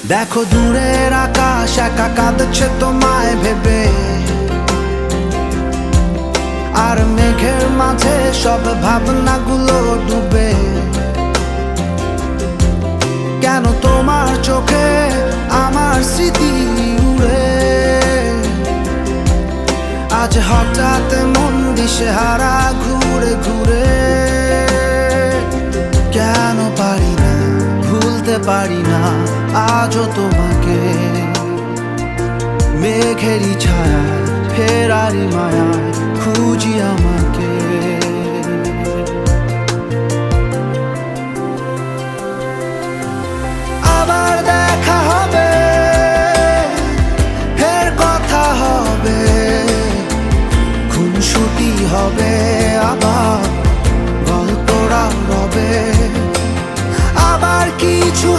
দেখো দূরের আকাশ একা কাঁদছে তোমায় ভেবে, আর মেঘের মাঝে সব ভাবনাগুলো ডুবে। কেন তোমার চোখে আমার স্মৃতি উড়ে, আজ হঠাৎ মন দিশেহারা ঘুরে ঘুরে। কেন পারি না ভুলতে পারি না আজও তোমাকে, মেঘেরই ছায়া ফেরারি মায়া খুঁজি আমাকে। আবার দেখা হবে, ফের কথা হবে, খুনসুটি হবে, আবার গল্পরা রবে, আবার কিছু